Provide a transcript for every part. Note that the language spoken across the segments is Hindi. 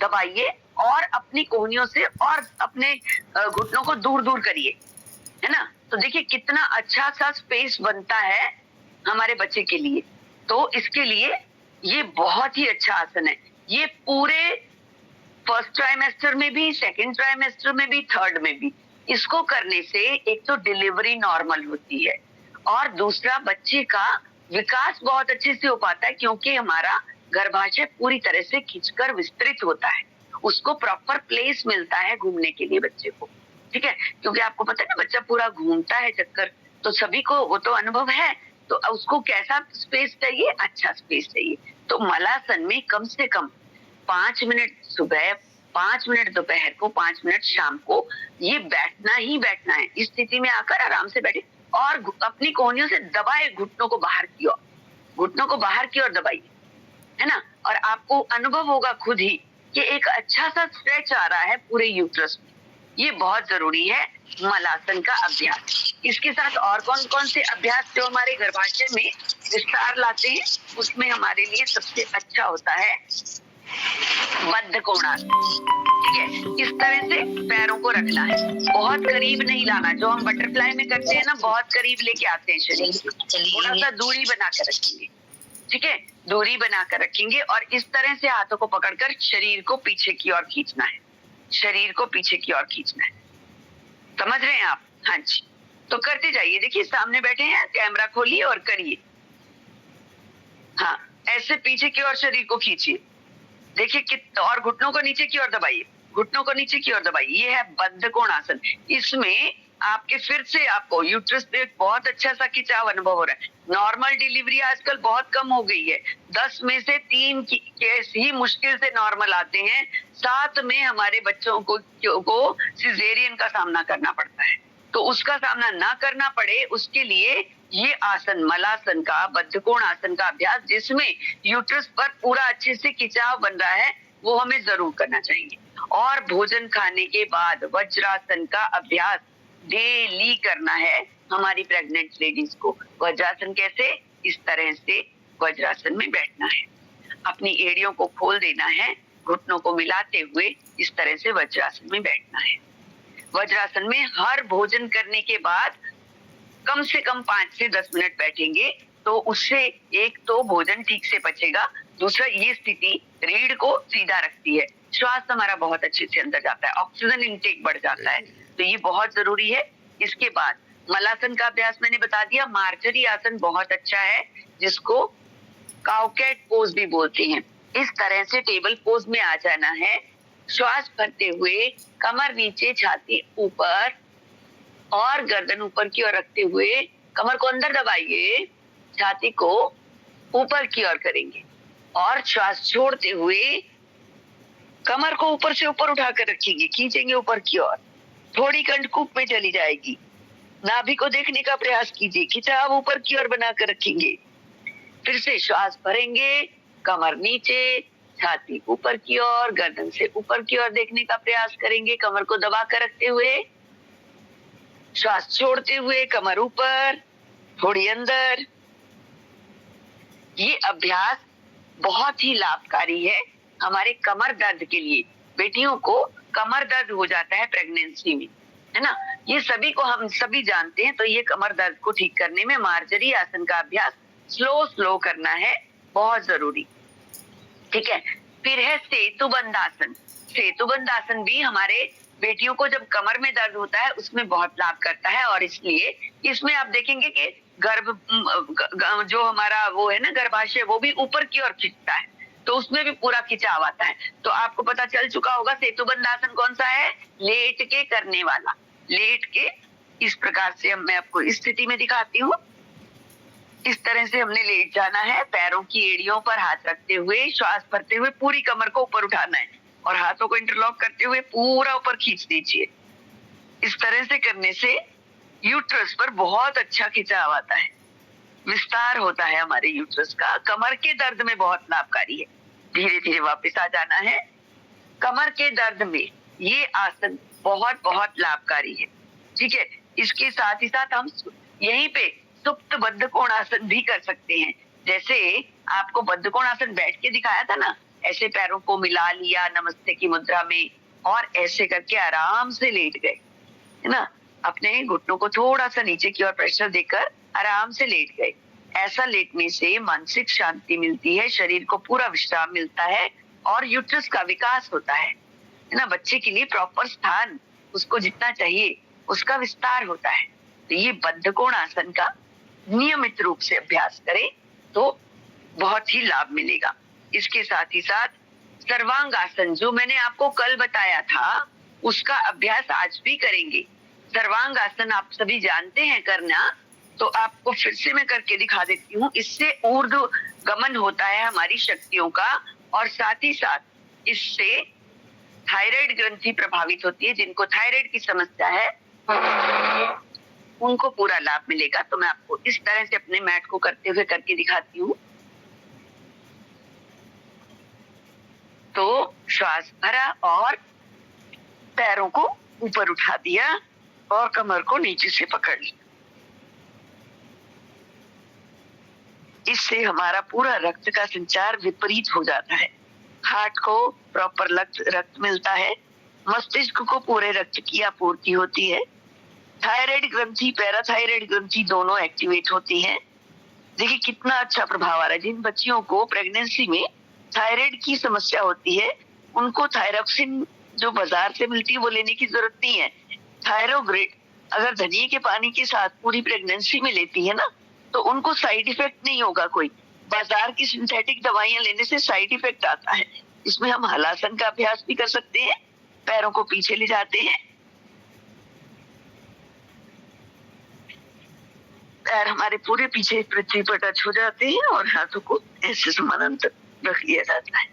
दबाइए और अपनी कोहनियों से और अपने घुटनों को दूर दूर करिए, है ना। तो देखिए कितना अच्छा सा स्पेस बनता है हमारे बच्चे के लिए। तो इसके लिए ये बहुत ही अच्छा आसन है। ये पूरे फर्स्ट ट्राइमेस्टर में भी, सेकंड ट्राइमेस्टर में भी, थर्ड में भी इसको करने से एक तो डिलीवरी नॉर्मल होती है और दूसरा बच्चे का विकास बहुत अच्छे से हो पाता है, क्योंकि हमारा गर्भाशय पूरी तरह से खिंचकर विस्तृत होता है। उसको प्रॉपर प्लेस मिलता है घूमने के लिए बच्चे को, ठीक है। क्योंकि आपको पता है ना, बच्चा पूरा घूमता है चक्कर, तो सभी को वो तो अनुभव है। तो उसको कैसा स्पेस चाहिए? अच्छा स्पेस चाहिए। तो मलासन में कम से कम 5 मिनट सुबह, 5 मिनट दोपहर को, 5 मिनट शाम को ये बैठना ही बैठना है। इस स्थिति में आकर आराम से बैठे और अपनी कोहनियों से दबाए घुटनों को बाहर की ओर, घुटनों को बाहर की ओर दबाइए, है ना। और आपको अनुभव होगा खुद ही कि एक अच्छा सा स्ट्रेच आ रहा है पूरे यूट्रस में। ये बहुत जरूरी है मलासन का अभ्यास। इसके साथ और कौन कौन से अभ्यास जो हमारे गर्भाशय में विस्तार लाते हैं, उसमें हमारे लिए सबसे अच्छा होता है बद्ध कोणासन, ठीक है। इस तरह से पैरों को रखना है, बहुत करीब नहीं लाना। जो हम बटरफ्लाई में करते हैं ना, बहुत करीब लेके आते हैं शरीर, थोड़ा सा दूरी बनाकर रखेंगे, ठीक है। दूरी बनाकर रखेंगे और इस तरह से हाथों को पकड़कर शरीर को पीछे की ओर खींचना है, शरीर को पीछे की ओर खींचना है। समझ रहे हैं आप? हाँ जी। तो करते जाइए। देखिए सामने बैठे हैं, कैमरा खोलिए और करिए। हाँ, ऐसे पीछे की ओर शरीर को खींचिए। देखिए और घुटनों को नीचे की ओर दबाइए, घुटनों को नीचे की ओर दबाइए। ये है बद्ध कोणासन। इसमें आपके फिर से आपको यूट्रस पे बहुत अच्छा सा खिंचाव अनुभव हो रहा है। नॉर्मल डिलीवरी आजकल बहुत कम हो गई है। 10 में से 3 केस ही मुश्किल से नॉर्मल आते हैं। 7 में हमारे बच्चों को सिजेरियन का सामना करना पड़ता है। तो उसका सामना ना करना पड़े, उसके लिए ये आसन, मलासन का, बद्ध कोणासन का अभ्यास, जिसमें यूट्रस पर पूरा अच्छे से खिंचाव बन रहा है, वो हमें जरूर करना चाहिए। और भोजन खाने के बाद वज्रासन का अभ्यास डेली करना है हमारी प्रेग्नेंट लेडीज को। वज्रासन कैसे? इस तरह से वज्रासन में बैठना है, अपनी एड़ियों को खोल देना है, घुटनों को मिलाते हुए इस तरह से वज्रासन में बैठना है। वज्रासन में हर भोजन करने के बाद कम से कम 5 से 10 मिनट बैठेंगे, तो उससे एक तो भोजन ठीक से पचेगा, दूसरा ये स्थिति रीढ़ को सीधा रखती है, श्वास हमारा बहुत अच्छे से अंदर जाता है, ऑक्सीजन इनटेक बढ़ जाता है। तो ये बहुत जरूरी है। इसके बाद मलासन का अभ्यास मैंने बता दिया। मार्जरी आसन बहुत अच्छा है, जिसको काउकेट पोज भी बोलते हैं। इस तरह से टेबल पोज में आ जाना है। श्वास भरते हुए कमर नीचे, छाती ऊपर और गर्दन ऊपर की ओर रखते हुए कमर को अंदर दबाइए, छाती को ऊपर की ओर करेंगे और श्वास छोड़ते हुए कमर को ऊपर से ऊपर उठाकर रखेंगे, खींचेंगे ऊपर की ओर, थोड़ी कंठकूप में चली जाएगी। नाभि को देखने का प्रयास कीजिए, खिंचाव ऊपर की ओर बनाकर रखेंगे। फिर से श्वास भरेंगे, कमर नीचे, छाती ऊपर की ओर, गर्दन से ऊपर की ओर देखने का प्रयास करेंगे, कमर को दबा कर रखते हुए, श्वास छोड़ते हुए कमर ऊपर, थोड़ी अंदर। ये अभ्यास बहुत ही लाभकारी है हमारे कमर दर्द के लिए। बेटियों को कमर दर्द हो जाता है प्रेगनेंसी में, है ना, ये सभी को हम सभी जानते हैं। तो ये कमर दर्द को ठीक करने में मार्जरी आसन का अभ्यास स्लो करना है, बहुत जरूरी, ठीक है। फिर है सेतुबंध आसन। सेतुबंध आसन भी हमारे बेटियों को जब कमर में दर्द होता है उसमें बहुत लाभ करता है, और इसलिए इसमें आप देखेंगे कि जो हमारा वो है ना गर्भाशय, वो भी ऊपर की ओर खिंचता है, तो उसमें भी पूरा खिंचाव आता है। तो आपको पता चल चुका होगा सेतुबंध आसन कौन सा है? लेट के करने वाला। लेट के इस प्रकार से मैं आपको इस स्थिति में दिखाती हूँ। इस तरह से हमने लेट जाना है, पैरों की एड़ियों पर हाथ रखते हुए, श्वास भरते हुए पूरी कमर को ऊपर उठाना है और हाथों को इंटरलॉक करते हुए पूरा ऊपर खींच दीजिए। इस तरह से करने से यूट्रस पर बहुत अच्छा खिंचाव आता है, विस्तार होता है हमारे यूट्रस का। कमर के दर्द में बहुत लाभकारी है। धीरे धीरे वापस आ जाना है। कमर के दर्द में ये आसन बहुत बहुत लाभकारी है, ठीक है। इसके साथ ही साथ हम यहीं पे सुप्त बद्ध कोणासन भी कर सकते हैं। जैसे आपको बद्ध कोणासन बैठ के दिखाया था ना, ऐसे पैरों को मिला लिया नमस्ते की मुद्रा में और ऐसे करके आराम से लेट गए, है ना। अपने घुटनों को थोड़ा सा नीचे की ओर प्रेशर देकर आराम से लेट गए। ऐसा लेटने से मानसिक शांति मिलती है, शरीर को पूरा विश्राम मिलता है और यूट्रस का विकास होता है ना। बच्चे के लिए प्रॉपर स्थान उसको जितना चाहिए उसका विस्तार होता है। तो ये बद्धकोण आसन का नियमित रूप से अभ्यास करें तो बहुत ही लाभ मिलेगा। इसके साथ ही साथ सर्वांग आसन जो मैंने आपको कल बताया था उसका अभ्यास आज भी करेंगे। सर्वांग आसन आप सभी जानते हैं करना, तो आपको फिर से मैं करके दिखा देती हूँ। इससे ऊर्ध्व गमन होता है हमारी शक्तियों का और साथ ही साथ इससे थायराइड ग्रंथि प्रभावित होती है। जिनको थायराइड की समस्या है उनको पूरा लाभ मिलेगा। तो मैं आपको इस तरह से अपने मैट को करते हुए करके दिखाती हूँ। तो श्वास भरा और पैरों को ऊपर उठा दिया और कमर को नीचे से पकड़ लिया। इससे हमारा पूरा रक्त का संचार विपरीत हो जाता है। हार्ट को प्रॉपर रक्त मिलता है, मस्तिष्क को पूरे रक्त की आपूर्ति होती है, थायराइड ग्रंथि पैराथायराइड ग्रंथि दोनों एक्टिवेट होती हैं। देखिए कितना अच्छा प्रभाव आ रहा है। जिन बच्चियों को प्रेगनेंसी में थायराइड की समस्या होती है उनको थायरॉक्सिन जो बाजार से मिलती है वो लेने की जरूरत नहीं है। थायरोग्रिड अगर धनिए के पानी के साथ पूरी प्रेगनेंसी में लेती है ना तो उनको साइड इफेक्ट नहीं होगा कोई। बाजार की सिंथेटिक दवाइयां लेने से साइड इफेक्ट आता है। इसमें हम हलासन का अभ्यास भी कर सकते हैं, पैरों को पीछे ले जाते हैं, पैर हमारे पूरे पीछे पृथ्वी पर टच हो जाते हैं और हाथों को ऐसे समानांतर रख लिया जाता है।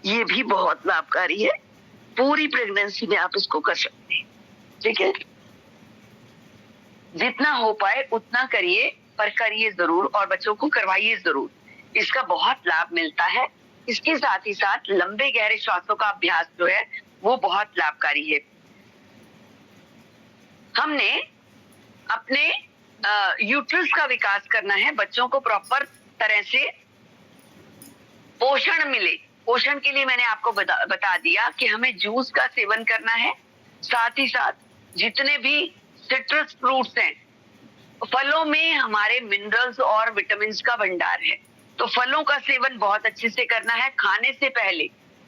ये भी बहुत लाभकारी है। पूरी प्रेगनेंसी में आप इसको कर सकते हैं, ठीक है। जितना हो पाए उतना करिए, पर करिए जरूर और बच्चों को करवाइए जरूर। इसका बहुत लाभ मिलता है। इसके साथ ही साथ लंबे गहरे श्वासों का अभ्यास जो है वो बहुत लाभकारी है। हमने अपने यूट्रस का विकास करना है, बच्चों को प्रॉपर तरह से पोषण मिले। पोषण के लिए मैंने आपको बता दिया कि हमें जूस का सेवन करना है। साथ ही साथ जितने भी सिट्रस फ्रूट्स हैं, फलों में हमारे मिनरल्स और विटामिन का भंडार है, तो फलों का सेवन बहुत अच्छे से करना है। खाने से पहले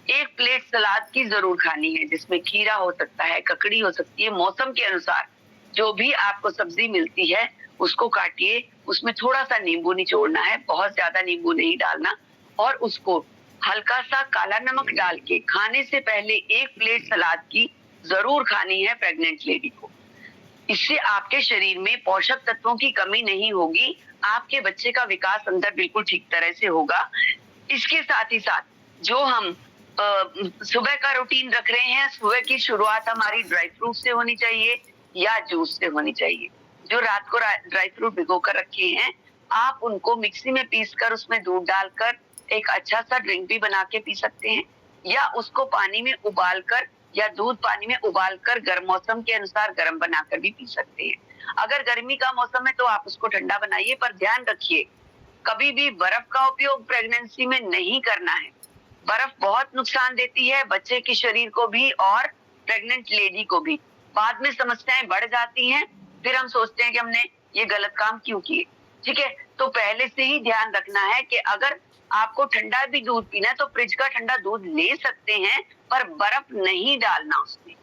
एक प्लेट सलाद की जरूर खानी है, जिसमें खीरा हो सकता है, ककड़ी हो सकती है। मौसम के अनुसार जो भी आपको सब्जी मिलती है उसको काटिए, उसमें थोड़ा सा नींबू निचोड़ना है, बहुत ज्यादा नींबू नहीं डालना, और उसको हल्का सा काला नमक डाल के खाने से पहले एक प्लेट सलाद की जरूर खानी है प्रेग्नेंट लेडी को। इससे आपके शरीर में पोषक तत्वों की कमी नहीं होगी, आपके बच्चे का विकास अंदर बिल्कुल ठीक तरह से होगा। इसके साथ ही साथ जो हम सुबह का रूटीन रख रहे हैं, सुबह की शुरुआत हमारी ड्राई फ्रूट से होनी चाहिए या जूस से होनी चाहिए। जो रात को ड्राई फ्रूट भिगो कर रखे हैं, आप उनको मिक्सी में पीसकर उसमें दूध डालकर एक अच्छा सा ड्रिंक भी बना के पी सकते हैं, या उसको पानी में उबालकर या दूध पानी में उबालकर गर्म मौसम के अनुसार गर्म बनाकर भी पी सकते हैं। अगर गर्मी का मौसम है तो आप उसको ठंडा बनाइए, पर ध्यान रखिए कभी भी बर्फ का उपयोग प्रेगनेंसी में नहीं करना है। बर्फ बहुत नुकसान देती है बच्चे के शरीर को भी और प्रेग्नेंट लेडी को भी। बाद में समस्याएं बढ़ जाती हैं, फिर हम सोचते हैं कि हमने ये गलत काम क्यों किए। ठीक है, तो पहले से ही ध्यान रखना है कि अगर आपको ठंडा भी दूध पीना है तो फ्रिज का ठंडा दूध ले सकते हैं, पर बर्फ नहीं डालना उसमें।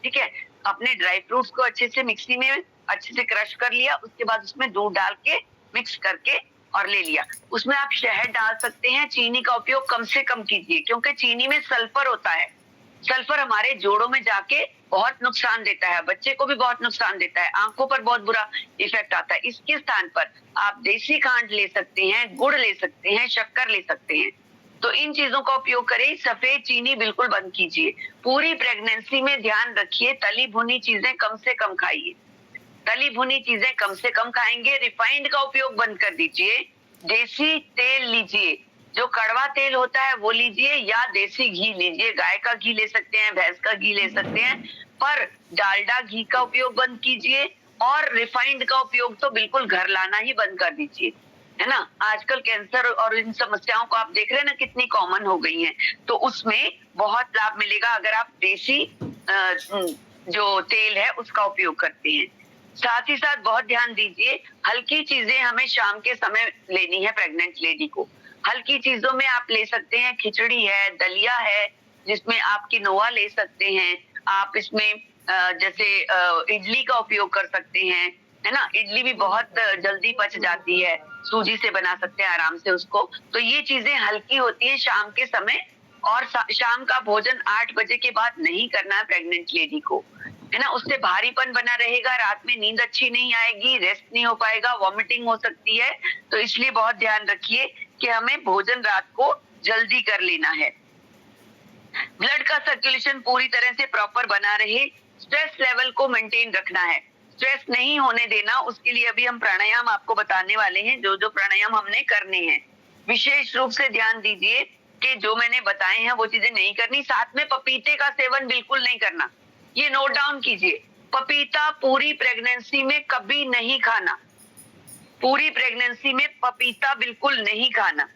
ठीक है, अपने ड्राई फ्रूट्स को अच्छे से मिक्सी में अच्छे से क्रश कर लिया, उसके बाद उसमें दूध डाल के मिक्स करके और ले लिया। उसमें आप शहद डाल सकते हैं। चीनी का उपयोग कम से कम कीजिए, क्योंकि चीनी में सल्फर होता है। सल्फर हमारे जोड़ों में जाके बहुत नुकसान देता है, बच्चे को भी बहुत नुकसान देता है, आंखों पर बहुत बुरा इफेक्ट आता है। इसके स्थान पर आप देसी खांड ले सकते हैं, गुड़ ले सकते हैं, शक्कर ले सकते हैं। तो इन चीजों का उपयोग करें। सफेद चीनी बिल्कुल बंद कीजिए। पूरी प्रेगनेंसी में ध्यान रखिए तली भुनी चीजें कम से कम खाइए। तली भुनी चीजें कम से कम खाएंगे। रिफाइंड का उपयोग बंद कर दीजिए। देसी तेल लीजिए, जो कड़वा तेल होता है वो लीजिए, या देसी घी लीजिए। गाय का घी ले सकते हैं, भैंस का घी ले सकते हैं, पर डालडा घी का उपयोग बंद कीजिए। और रिफाइंड का उपयोग तो बिल्कुल घर लाना ही बंद कर दीजिए। है ना? आजकल कैंसर और इन समस्याओं को आप देख रहे हैं ना कितनी कॉमन हो गई हैं। तो उसमें बहुत लाभ मिलेगा अगर आप देसी जो तेल है उसका उपयोग करते हैं। साथ ही साथ बहुत ध्यान दीजिए, हल्की चीजें हमें शाम के समय लेनी है प्रेग्नेंट लेडी को। हल्की चीजों में आप ले सकते हैं, खिचड़ी है, दलिया है, जिसमें आप किनोआ ले सकते हैं। आप इसमें जैसे इडली का उपयोग कर सकते हैं, है ना? इडली भी बहुत जल्दी पच जाती है, सूजी से बना सकते हैं आराम से उसको। तो ये चीजें हल्की होती है शाम के समय, और शाम का भोजन 8 बजे के बाद नहीं करना है प्रेग्नेंट लेडी को, है ना? उससे भारीपन बना रहेगा, रात में नींद अच्छी नहीं आएगी, रेस्ट नहीं हो पाएगा, वॉमिटिंग हो सकती है। तो इसलिए बहुत ध्यान रखिए कि हमें भोजन रात को जल्दी कर लेना है। ब्लड का सर्कुलेशन पूरी तरह से प्रॉपर बना रहे, स्ट्रेस लेवल को मेंटेन रखना है, स्ट्रेस नहीं होने देना। उसके लिए अभी हम प्राणायाम आपको बताने वाले हैं, जो जो प्राणायाम हमने करने हैं। विशेष रूप से ध्यान दीजिए कि जो मैंने बताए हैं वो चीजें नहीं करनी। साथ में पपीते का सेवन बिल्कुल नहीं करना, ये नोट डाउन कीजिए। पपीता पूरी प्रेगनेंसी में कभी नहीं खाना, पूरी प्रेगनेंसी में पपीता बिल्कुल नहीं खाना,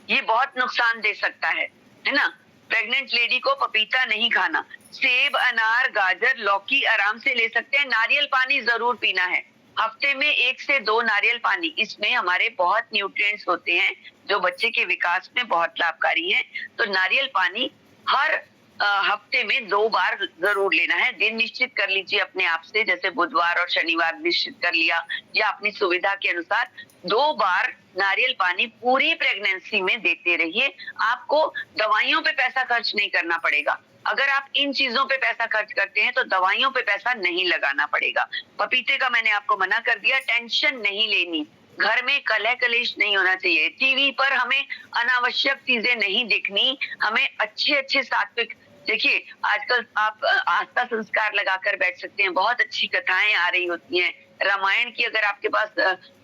ये बहुत नुकसान दे सकता है ना? प्रेग्नेंट लेडी को पपीता नहीं खाना। सेब, अनार, गाजर, लौकी आराम से ले सकते हैं। नारियल पानी जरूर पीना है, हफ्ते में 1 से 2 नारियल पानी। इसमें हमारे बहुत न्यूट्रिएंट्स होते हैं जो बच्चे के विकास में बहुत लाभकारी हैं। तो नारियल पानी हर हफ्ते में 2 बार जरूर लेना है। दिन निश्चित कर लीजिए अपने आप से, जैसे बुधवार और शनिवार निश्चित कर लिया, या अपनी सुविधा के अनुसार 2 बार नारियल पानी पूरी प्रेगनेंसी में देते रहिए। आपको दवाइयों पे पैसा खर्च नहीं करना पड़ेगा। अगर आप इन चीजों पे पैसा खर्च करते हैं तो दवाइयों पे पैसा नहीं लगाना पड़ेगा। पपीते का मैंने आपको मना कर दिया। टेंशन नहीं लेनी, घर में कलह कलेश नहीं होना चाहिए। टीवी पर हमें अनावश्यक चीजें नहीं देखनी, हमें अच्छे अच्छे सात्विक, देखिए आजकल आप आस्था संस्कार लगाकर बैठ सकते हैं, बहुत अच्छी कथाएं आ रही होती हैं। रामायण की अगर आपके पास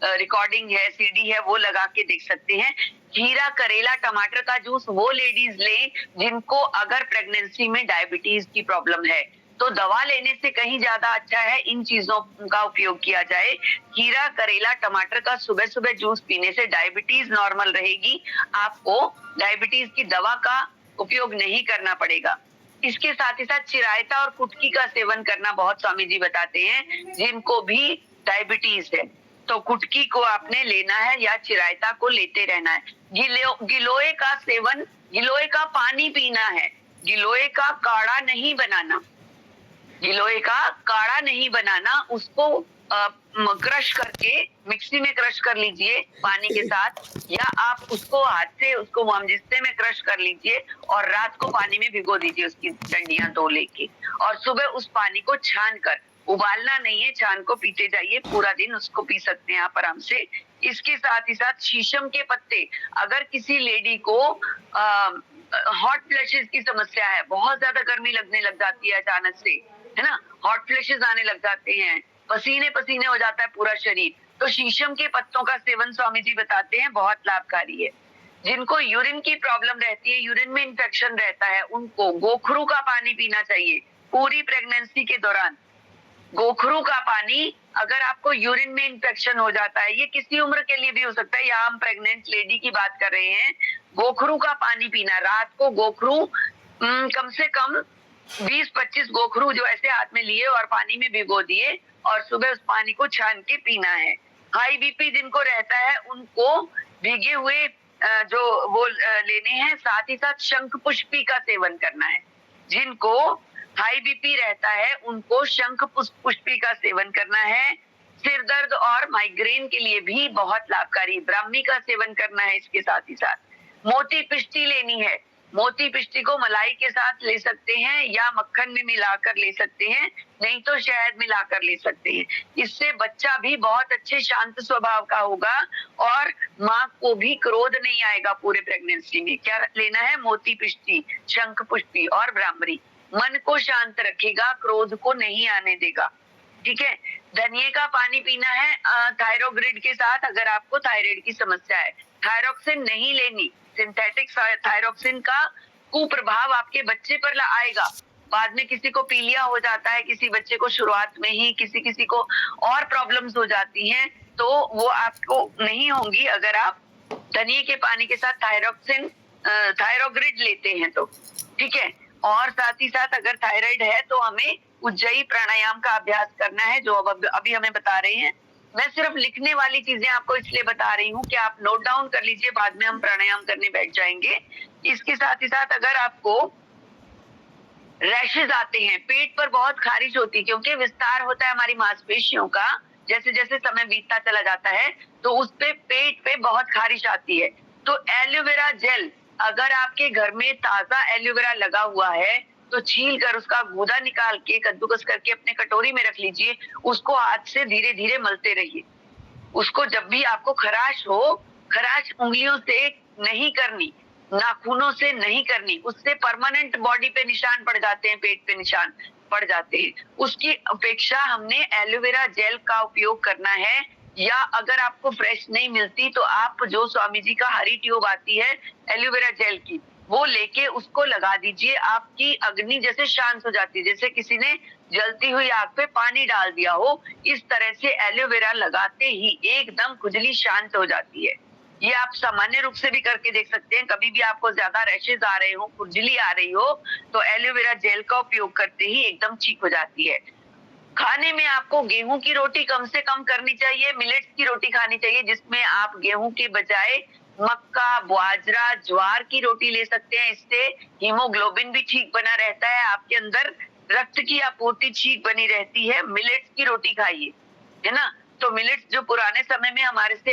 रिकॉर्डिंग है, सीडी है, वो लगा के देख सकते हैं। खीरा, करेला, टमाटर का जूस वो लेडीज लें जिनको अगर प्रेगनेंसी में डायबिटीज की प्रॉब्लम है। तो दवा लेने से कहीं ज्यादा अच्छा है इन चीजों का उपयोग किया जाए। खीरा, करेला, टमाटर का सुबह सुबह जूस पीने से डायबिटीज नॉर्मल रहेगी, आपको डायबिटीज की दवा का उपयोग नहीं करना पड़ेगा। इसके साथ ही साथ चिरायता और कुटकी का सेवन करना बहुत स्वामी जी बताते हैं जिनको भी डायबिटीज है। तो कुटकी को आपने लेना है या चिरायता को लेते रहना है। गिलोय का सेवन, गिलोय का पानी पीना है, गिलोय का काढ़ा नहीं बनाना, गिलोय का काढ़ा नहीं बनाना। उसको क्रश करके मिक्सी में क्रश कर लीजिए पानी के साथ, या आप उसको हाथ से उसको हमजिस्ते में क्रश कर लीजिए और रात को पानी में भिगो दीजिए उसकी डंडियां 2 लेके, और सुबह उस पानी को छान कर, उबालना नहीं है, छान को पीते जाइए। पूरा दिन उसको पी सकते हैं आप आराम से। इसके साथ ही साथ शीशम के पत्ते, अगर किसी लेडी को हॉट फ्लैशेस की समस्या है, बहुत ज्यादा गर्मी लगने लग जाती है अचानक से, है ना, हॉट फ्लैशेस आने लग जाते हैं, पसीने पसीने हो जाता है पूरा शरीर, तो शीशम के पत्तों का सेवन स्वामी जी बताते हैं बहुत लाभकारी है। जिनको यूरिन की प्रॉब्लम रहती है, यूरिन में इंफेक्शन रहता है, उनको गोखरू का पानी पीना चाहिए पूरी प्रेगनेंसी के दौरान। गोखरू का पानी, अगर आपको यूरिन में इंफेक्शन हो जाता है, ये किसी उम्र के लिए भी हो सकता है, यहाँ हम प्रेग्नेंट लेडी की बात कर रहे हैं। गोखरू का पानी पीना, रात को गोखरू कम से कम 20-25 गोखरू जो ऐसे हाथ में लिए और पानी में भिगो दिए, और सुबह उस पानी को छान के पीना है। हाई बीपी जिनको रहता है उनको भीगे हुए जो वो लेने हैं। साथ ही साथ शंख पुष्पी का सेवन करना है। जिनको हाई बीपी रहता है उनको शंख पुष्पी का सेवन करना है। सिर दर्द और माइग्रेन के लिए भी बहुत लाभकारी ब्राह्मी का सेवन करना है। इसके साथ ही साथ मोती पिष्टी लेनी है। मोती पिष्टी को मलाई के साथ ले सकते हैं या मक्खन में मिलाकर ले सकते हैं, नहीं तो शहद मिलाकर ले सकते हैं। इससे बच्चा भी बहुत अच्छे शांत स्वभाव का होगा और माँ को भी क्रोध नहीं आएगा पूरे प्रेगनेंसी में। क्या लेना है? मोती पिष्टी, शंख पुष्पी और ब्राह्मरी। मन को शांत रखेगा, क्रोध को नहीं आने देगा। ठीक है। धनिये का पानी पीना है थायरोग्रिड के साथ, अगर आपको थायराइड की समस्या है। थायरोक्सिन नहीं लेनी, सिंथेटिक थायरोक्सिन का कुप्रभाव आपके बच्चे पर आएगा। बाद में किसी को पीलिया हो जाता है, किसी बच्चे को शुरुआत में ही, किसी किसी को और प्रॉब्लम्स हो जाती हैं। तो वो आपको नहीं होंगी अगर आप धनिए के पानी के साथ थायरोग्रिड लेते हैं तो, ठीक है। और साथ ही साथ अगर थायराइड है तो हमें उज्जयी प्राणायाम का अभ्यास करना है, जो अब अभी हमें बता रहे हैं। मैं सिर्फ लिखने वाली चीजें आपको इसलिए बता रही हूँ कि आप नोट डाउन कर लीजिए, बाद में हम प्राणायाम करने बैठ जाएंगे। इसके साथ ही साथ अगर आपको रैशेज आते हैं, पेट पर बहुत खारिश होती है, क्योंकि विस्तार होता है हमारी मांसपेशियों का, जैसे जैसे समय बीतता चला जाता है तो उस पे पेट पे बहुत खारिश आती है। तो एलोवेरा जेल, अगर आपके घर में ताजा एलोवेरा लगा हुआ है तो छील कर उसका गूदा निकाल के कद्दूकस करके अपने कटोरी में रख लीजिए। उसको हाथ से धीरे धीरे मलते रहिए। उसको जब भी आपको खराश हो, खराश उंगलियों से नहीं करनी, नाखूनों से नहीं करनी, उससे परमानेंट बॉडी पे निशान पड़ जाते हैं, पेट पे निशान पड़ जाते हैं। उसकी अपेक्षा हमने एलोवेरा जेल का उपयोग करना है, या अगर आपको फ्रेश नहीं मिलती तो आप जो स्वामी जी का हरी ट्यूब आती है एलोवेरा जेल की, वो लेके उसको लगा दीजिए। आपकी अग्नि जैसे शांत हो जाती है, जैसे किसी ने जलती हुई आग पे पानी डाल दिया हो, इस तरह से एलोवेरा लगाते ही एकदम खुजली शांत हो जाती है। ये आप सामान्य रूप से भी करके देख सकते हैं। कभी भी आपको ज्यादा रैशेज आ रहे हो, खुजली आ रही हो, तो एलोवेरा जेल का उपयोग करते ही एकदम ठीक हो जाती है। खाने में आपको गेहूं की रोटी कम से कम करनी चाहिए, मिलेट्स की रोटी खानी चाहिए, जिसमें आप गेहूं के बजाय मक्का, बाजरा, ज्वार की रोटी ले सकते हैं। इससे हीमोग्लोबिन भी ठीक बना रहता है, आपके अंदर रक्त की आपूर्ति ठीक बनी रहती है। मिलेट्स की रोटी खाइए, है ना। तो मिलेट्स जो पुराने समय में हमारे से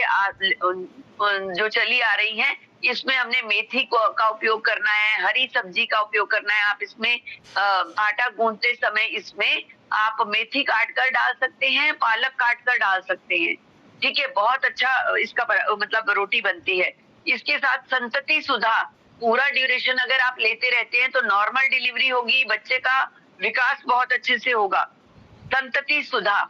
जो चली आ रही हैं, इसमें हमने मेथी का उपयोग करना है, हरी सब्जी का उपयोग करना है। आप इसमें आटा गूंथते समय इसमें आप मेथी काट कर डाल सकते हैं, पालक काट कर डाल सकते हैं, ठीक है। बहुत अच्छा इसका मतलब रोटी बनती है। इसके साथ संतति सुधा, पूरा ड्यूरेशन अगर आप लेते रहते हैं तो नॉर्मल डिलीवरी होगी, बच्चे का विकास बहुत अच्छे से होगा। संतति सुधा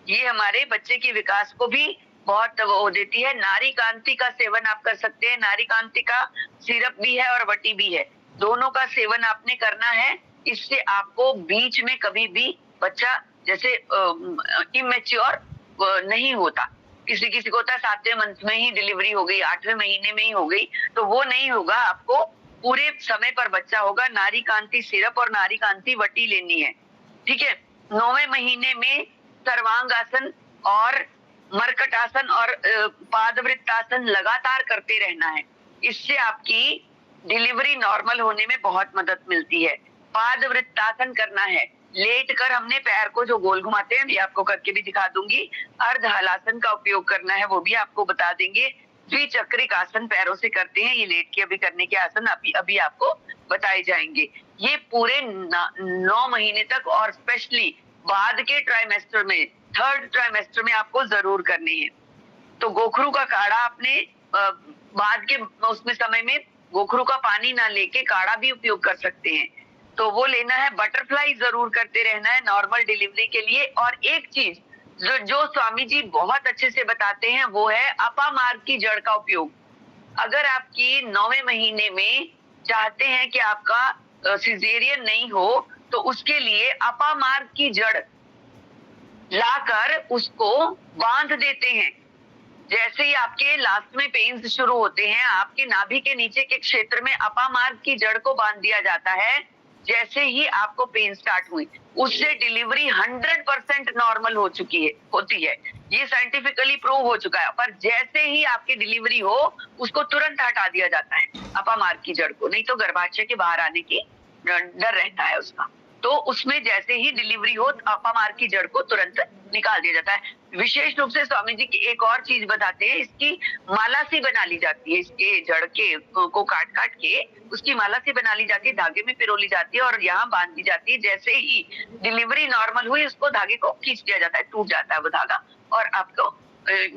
ये हमारे बच्चे के विकास को भी बहुत वो देती है। नारी कांति का सेवन आप कर सकते हैं। नारी कांति का सिरप भी है और वटी भी है, दोनों का सेवन आपने करना है। इससे आपको बीच में कभी भी बच्चा जैसे इमेच्योर नहीं होता। किसी किसी को होता है 7वें मंथ में ही डिलीवरी हो गई, 8वें महीने में ही हो गई, तो वो नहीं होगा। आपको पूरे समय पर बच्चा होगा। नारी कांति सिरप और नारी कांति वटी लेनी है, ठीक है। 9वें महीने में सर्वांगासन और मरकटासन और पादवृत्तासन लगातार करते रहना है। इससे आपकी डिलीवरी नॉर्मल होने में बहुत मदद मिलती है। पादवृत्तासन करना है, लेट कर हमने पैर को जो गोल घुमाते हैं, ये आपको करके भी दिखा दूंगी। अर्ध हलासन का उपयोग करना है, वो भी आपको बता देंगे। द्विचक्रिक आसन पैरों से करते हैं, ये लेट के अभी करने के आसन अभी आपको बताए जाएंगे। ये पूरे 9 महीने तक और स्पेशली बाद के ट्राइमेस्टर में, 3rd ट्राइमेस्टर में आपको जरूर करने हैं। तो गोखरू का काढ़ा आपने बाद के उसमें समय में गोखरू का पानी ना लेके काढ़ा भी उपयोग कर सकते हैं, तो वो लेना है। बटरफ्लाई जरूर करते रहना है नॉर्मल डिलीवरी के लिए। और एक चीज जो स्वामी जी बहुत अच्छे से बताते हैं वो है अपामार्ग की जड़ का उपयोग। अगर आपकी 9वें महीने में चाहते हैं कि आपका सिजेरियन नहीं हो, तो उसके लिए अपामार्ग की जड़ लाकर उसको बांध देते हैं। जैसे ही आपके लास्ट में पेन्स शुरू होते हैं, आपके नाभि के नीचे के क्षेत्र में अपामार्ग की जड़ को बांध दिया जाता है। जैसे ही आपको पेन स्टार्ट हुई, उससे डिलीवरी 100% नॉर्मल होती है। ये साइंटिफिकली प्रूव हो चुका है। पर जैसे ही आपकी डिलीवरी हो, उसको तुरंत हटा दिया जाता है अपामार्ग की जड़ को, नहीं तो गर्भाशय के बाहर आने की डर रहता है उसका। तो उसमें जैसे ही डिलीवरी हो, अपामार्ग की जड़ को तुरंत निकाल दिया जाता है। विशेष रूप से स्वामी जी की एक और चीज बताते हैं, इसकी माला सी बना ली जाती है। इसके जड़ के को काट काट के उसकी माला सी बना ली जाती है, धागे में पिरोली जाती है और यहाँ बांध दी जाती है। जैसे ही डिलीवरी नॉर्मल हुई, उसको धागे को खींच दिया जाता है, टूट जाता है वो धागा, और आपको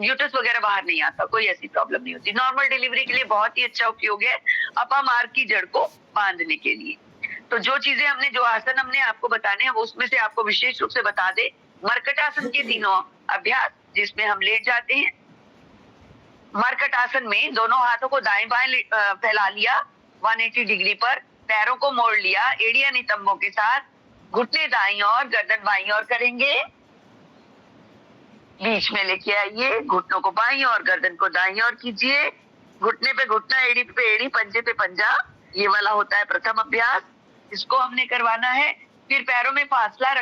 यूट्रस वगैरह बाहर नहीं आता, कोई ऐसी प्रॉब्लम नहीं होती। नॉर्मल डिलीवरी के लिए बहुत ही अच्छा उपयोग है अपामार्ग की जड़ को बांधने के लिए। तो जो चीजें हमने, जो आसन हमने आपको बताने हैं, वो उसमें से आपको विशेष रूप से बता दे। मरकटासन के 3 अभ्यास, जिसमें हम लेट जाते हैं। मरकट आसन में दोनों हाथों को दाएं बाएं फैला लिया 180 डिग्री पर, पैरों को मोड़ लिया एड़ियां नितंबों के साथ, घुटने दाईं और गर्दन बाईं और करेंगे। बीच में लेके आइए, घुटनों को बाईं और गर्दन को दाईं ओर कीजिए, घुटने पे घुटना, एड़ी पे एड़ी, पंजे पे पंजा। ये वाला होता है प्रथम अभ्यास, इसको हमने करवाना है। फिर पैरों में फासला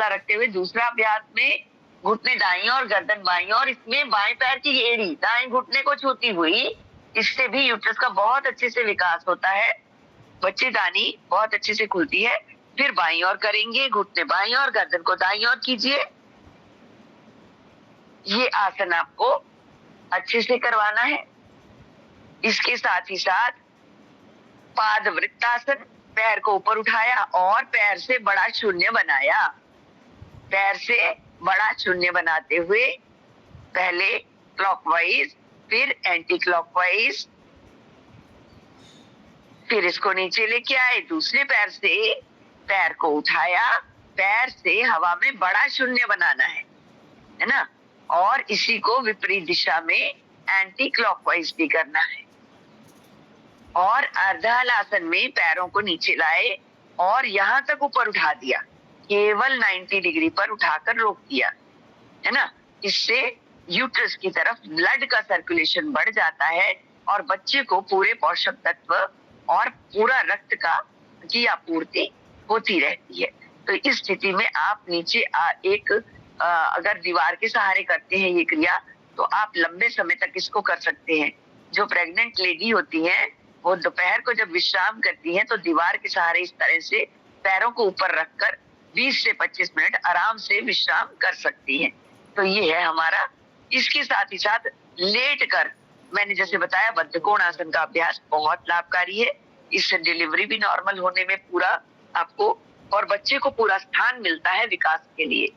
रखते हुए दूसरा अभ्यास में घुटने दाईं और गर्दन बाईं और, इसमें बाएं पैर की एड़ी दाएं घुटने को छूती हुई, इससे भी यूट्रस का बहुत अच्छे से विकास होता है, बच्चेदानी बहुत अच्छे से खुलती है। फिर बाईं ओर करेंगे, घुटने बाईं और गर्दन को दाईं ओर कीजिए। ये आसन आपको अच्छे से करवाना है। इसके साथ ही साथ पाद वृत्तासन, पैर को ऊपर उठाया और पैर से बड़ा शून्य बनाया। पैर से बड़ा शून्य बनाते हुए पहले क्लॉकवाइज, फिर एंटी क्लॉकवाइज, फिर इसको नीचे लेके आए, दूसरे पैर से पैर को उठाया, पैर से हवा में बड़ा शून्य बनाना है ना, और इसी को विपरीत दिशा में एंटी क्लॉकवाइज भी करना है। और अर्धहलासन में पैरों को नीचे लाए और यहां तक ऊपर उठा दिया, केवल 90 डिग्री पर उठाकर रोक दिया, है ना। इससे यूट्रस की तरफ ब्लड का सर्कुलेशन बढ़ जाता है और बच्चे को पूरे पोषक तत्व और पूरा रक्त की आपूर्ति होती रहती है। तो इस स्थिति में आप नीचे अगर दीवार के सहारे करते हैं ये क्रिया, तो आप लंबे समय तक इसको कर सकते हैं। जो प्रेग्नेंट लेडी होती है वो दोपहर को जब विश्राम करती है तो दीवार के सहारे इस तरह से पैरों को ऊपर रखकर 20 से 25 मिनट आराम से विश्राम कर सकती है। तो ये है हमारा। इसके साथ ही साथ लेट कर, मैंने जैसे बताया, बद्धकोण आसन का अभ्यास बहुत लाभकारी है। इससे डिलीवरी भी नॉर्मल होने में पूरा आपको और बच्चे को पूरा स्थान मिलता है विकास के लिए।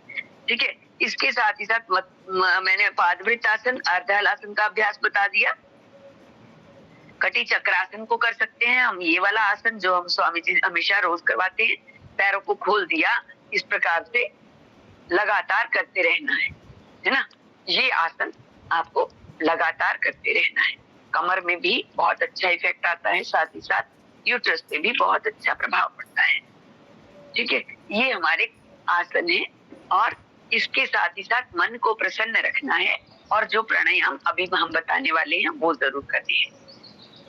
ठीक है। इसके साथ ही साथ मैंने पादवृत्तासन, अर्धहलासन का अभ्यास बता दिया। कटी चक्रासन को कर सकते हैं हम, ये वाला आसन जो हम स्वामी जी हमेशा रोज करवाते हैं। पैरों को खोल दिया, इस प्रकार से लगातार करते रहना है ना। ये आसन आपको लगातार करते रहना है। कमर में भी बहुत अच्छा इफेक्ट आता है, साथ ही साथ यूट्रस पे भी बहुत अच्छा प्रभाव पड़ता है। ठीक है, ये हमारे आसन है। और इसके साथ ही साथ मन को प्रसन्न रखना है और जो प्राणायाम अभी हम बताने वाले हैं वो जरूर करने हैं।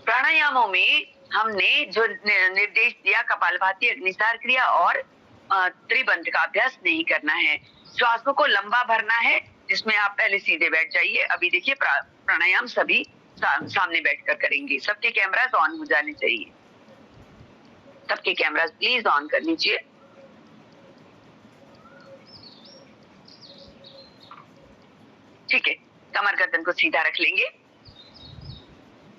प्राणायामों में हमने जो निर्देश दिया, कपालभाति, अग्निसार क्रिया और त्रिबंध का अभ्यास नहीं करना है। श्वासों को लंबा भरना है, जिसमें आप पहले सीधे बैठ जाइए। अभी देखिए प्राणायाम सभी सामने बैठकर करेंगे। सबके कैमरास ऑन हो जाने चाहिए। सबके कैमरास प्लीज ऑन कर लीजिए। ठीक है, कमर गर्दन को सीधा रख लेंगे।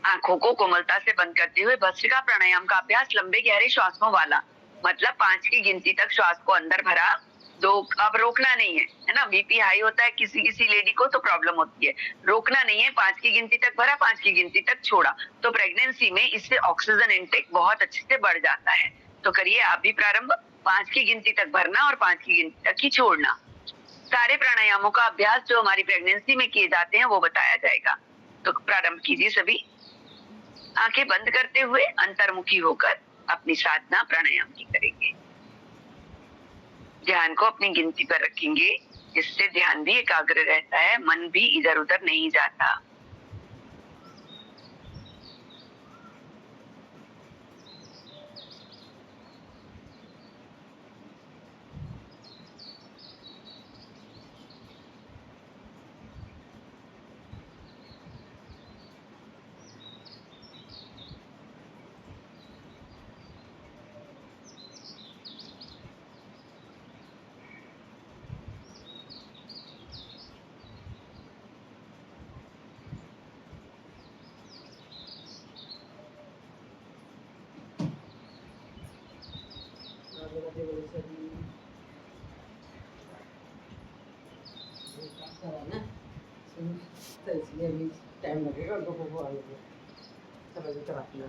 आंखों को कोमलता से बंद करते हुए भस्त्रिका प्राणायाम का अभ्यास लंबे गहरे श्वासों वाला, मतलब 5 की गिनती तक श्वास को अंदर भरा, अब रोकना नहीं है ना। बीपी हाई होता है किसी लेडी को तो प्रॉब्लम होती है, रोकना नहीं है। 5 की गिनती तक भरा, 5 की गिनती तक छोड़ा। तो प्रेगनेंसी में इससे ऑक्सीजन इनटेक बहुत अच्छे से बढ़ जाता है। तो करिए आप भी प्रारंभ। 5 की गिनती तक भरना और 5 की गिनती तक ही छोड़ना। सारे प्राणायामों का अभ्यास जो हमारी प्रेगनेंसी में किए जाते हैं वो बताया जाएगा। तो प्रारंभ कीजिए सभी। आंखें बंद करते हुए अंतर्मुखी होकर अपनी साधना प्राणायाम की करेंगे। ध्यान को अपनी गिनती पर रखेंगे, जिससे ध्यान भी एकाग्र रहता है, मन भी इधर उधर नहीं जाता। तो इसलिए अभी टाइम लगेगा उनको आने में, समझ कर रखना।